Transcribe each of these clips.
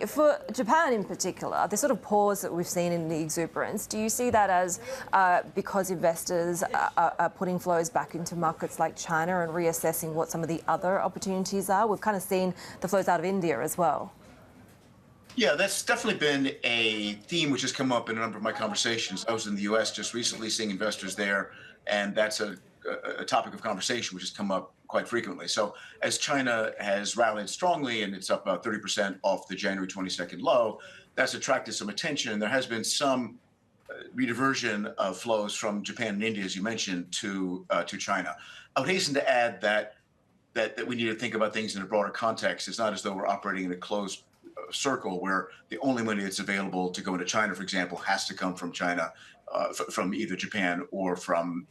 For Japan in particular, the sort of pause that we've seen in the exuberance, do you see that as because investors are putting flows back into markets like China and reassessing what some of the other opportunities are? We've kind of seen the flows out of India as well. Yeah, that's definitely been a theme which has come up in a number of my conversations. I was in the U.S. just recently seeing investors there, and that's a topic of conversation which has come up quite frequently. So as China has rallied strongly and it's up about 30% off the January 22nd low, that's attracted some attention. And there has been some rediversion of flows from Japan and India, as you mentioned, to China. I would hasten to add that we need to think about things in a broader context. It's not as though we're operating in a closed circle where the only money that's available to go into China, for example, has to come from China, from either Japan or from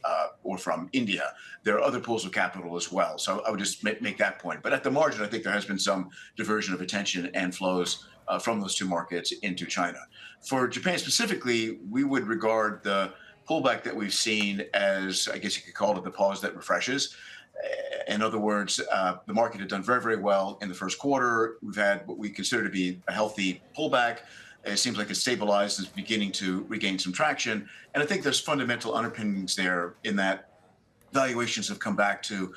India. There are other pools of capital as well. So I would just make that point. But at the margin, I think there has been some diversion of attention and flows from those two markets into China. For Japan specifically, we would regard the pullback that we've seen as, I guess you could call it, the pause that refreshes. In other words, the market had done very, very well in the first quarter. We've had what we consider to be a healthy pullback. It seems like it's stabilized and is beginning to regain some traction. And I think there's fundamental underpinnings there in that valuations have come back to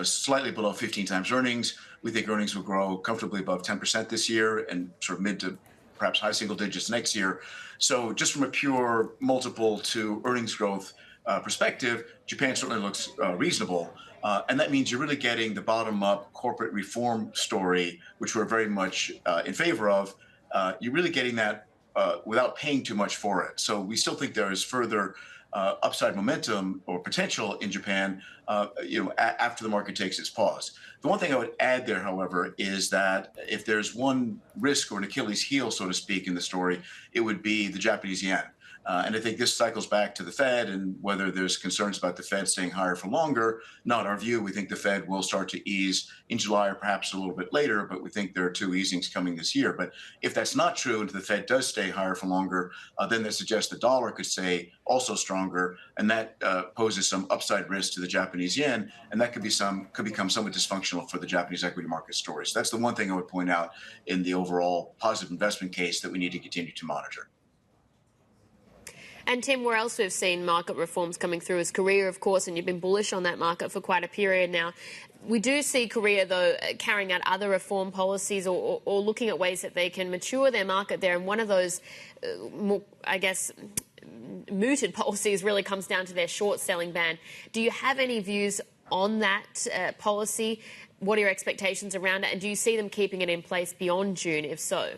slightly below 15 times earnings. We think earnings will grow comfortably above 10% this year and sort of mid to perhaps high single digits next year. So just from a pure multiple to earnings growth perspective, Japan certainly looks reasonable. And that means you're really getting the bottom-up corporate reform story, which we're very much in favor of. You're really getting that without paying too much for it. So we still think there is further upside momentum or potential in Japan, after the market takes its pause. The one thing I would add there, however, is that if there's one risk or an Achilles heel, so to speak, in the story, it would be the Japanese yen. And I think this cycles back to the Fed and whether there's concerns about the Fed staying higher for longer. Not our view. We think the Fed will start to ease in July or perhaps a little bit later, but we think there are two easings coming this year. But if that's not true and the Fed does stay higher for longer, then that suggests the dollar could stay also stronger. And that poses some upside risk to the Japanese yen. And that could become somewhat dysfunctional for the Japanese equity market story. So that's the one thing I would point out in the overall positive investment case that we need to continue to monitor. And Tim, where else we've seen market reforms coming through is Korea, of course, and you've been bullish on that market for quite a period now. We do see Korea, though, carrying out other reform policies or looking at ways that they can mature their market there. And one of those, more, I guess, mooted policies really comes down to their short selling ban. Do you have any views on that policy? What are your expectations around it? And do you see them keeping it in place beyond June, if so?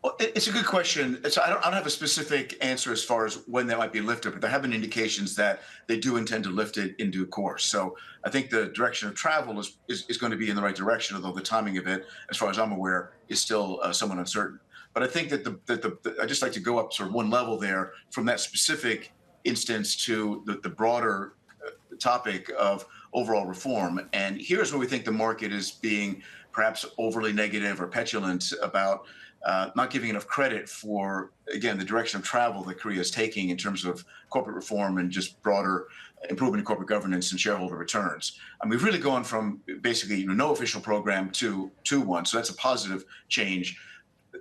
Well, it's a good question. So I don't have a specific answer as far as when that might be lifted, but there have been indications that they do intend to lift it in due course. So I think the direction of travel is going to be in the right direction, although the timing of it, as far as I'm aware, is still somewhat uncertain. But I think that I just like to go up sort of one level there from that specific instance to the broader topic of overall reform. And here's where we think the market is being perhaps overly negative or petulant about not giving enough credit for, again, the direction of travel that Korea is taking in terms of corporate reform and just broader improvement in corporate governance and shareholder returns. And we've really gone from basically no official program to one. So that's a positive change.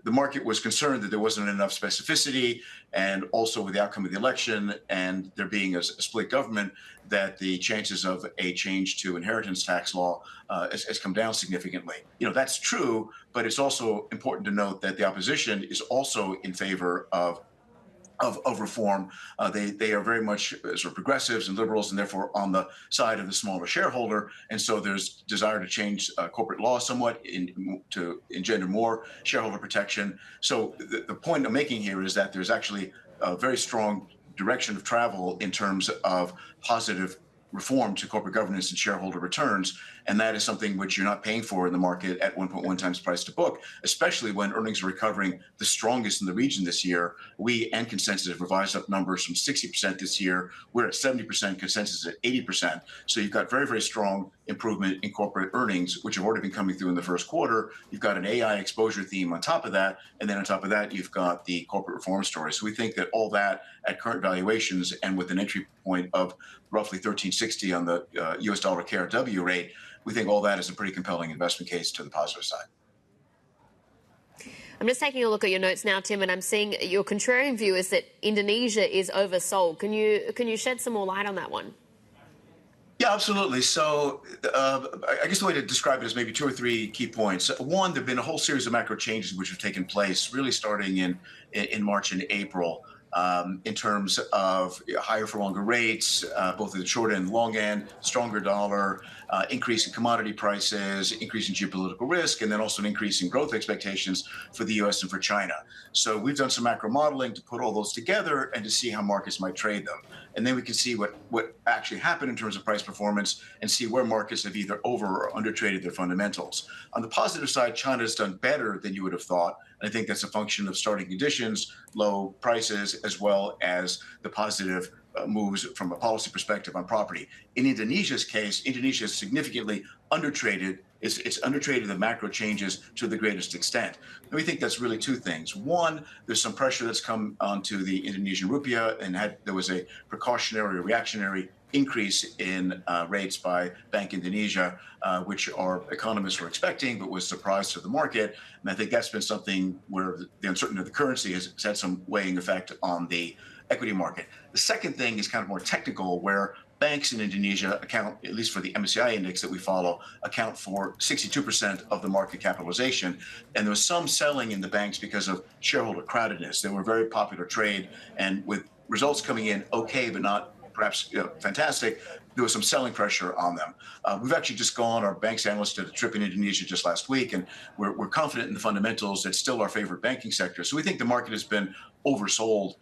The market was concerned that there wasn't enough specificity, and also with the outcome of the election and there being a split government, that the chances of a change to inheritance tax law has come down significantly. That's true, but it's also important to note that the opposition is also in favor of reform. They are very much sort of progressives and liberals, and therefore on the side of the smaller shareholder. And so there's desire to change corporate law somewhat to engender more shareholder protection. So the point I'm making here is that there's actually a very strong direction of travel in terms of positive reform to corporate governance and shareholder returns. And that is something which you're not paying for in the market at 1.1 times price to book, especially when earnings are recovering the strongest in the region this year. We and consensus have revised up numbers from 60% this year. We're at 70%, consensus at 80%. So you've got very, very strong improvement in corporate earnings, which have already been coming through in the first quarter. You've got an AI exposure theme on top of that. And then on top of that, you've got the corporate reform story. So we think that all that at current valuations and with an entry point of roughly 1360 on the US dollar KRW rate, we think all that is a pretty compelling investment case to the positive side. I'm just taking a look at your notes now, Tim, and I'm seeing your contrarian view is that Indonesia is oversold. Can you shed some more light on that one? Yeah, absolutely. So I guess the way to describe it is maybe two or three key points. One, there have been a whole series of macro changes which have taken place really starting in March and April in terms of higher for longer rates, both at the short end and long end, stronger dollar, increase in commodity prices, increase in geopolitical risk, and then also an increase in growth expectations for the US and for China. So we've done some macro modeling to put all those together and to see how markets might trade them. And then we can see what actually happened in terms of price performance and see where markets have either over or under traded their fundamentals. On the positive side, China has done better than you would have thought. And I think that's a function of starting conditions, low prices, as well as the positive moves from a policy perspective on property. In Indonesia's case, Indonesia is significantly undertraded. It's undertraded the macro changes to the greatest extent. And we think that's really two things. One, there's some pressure that's come onto the Indonesian rupiah, and there was a precautionary, reactionary increase in rates by Bank Indonesia, which our economists were expecting, but was a surprise to the market. And I think that's been something where the uncertainty of the currency has had some weighing effect on the equity market. The second thing is kind of more technical, where banks in Indonesia account, at least for the MSCI index that we follow, account for 62% of the market capitalization. And there was some selling in the banks because of shareholder crowdedness. They were a very popular trade. And with results coming in okay, but not perhaps fantastic, there was some selling pressure on them. We've actually just gone, our banks analyst did a trip in Indonesia just last week, and we're confident in the fundamentals. It's still our favorite banking sector. So we think the market has been oversold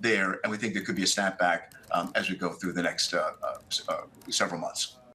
there, and we think there could be a snapback as we go through the next several months.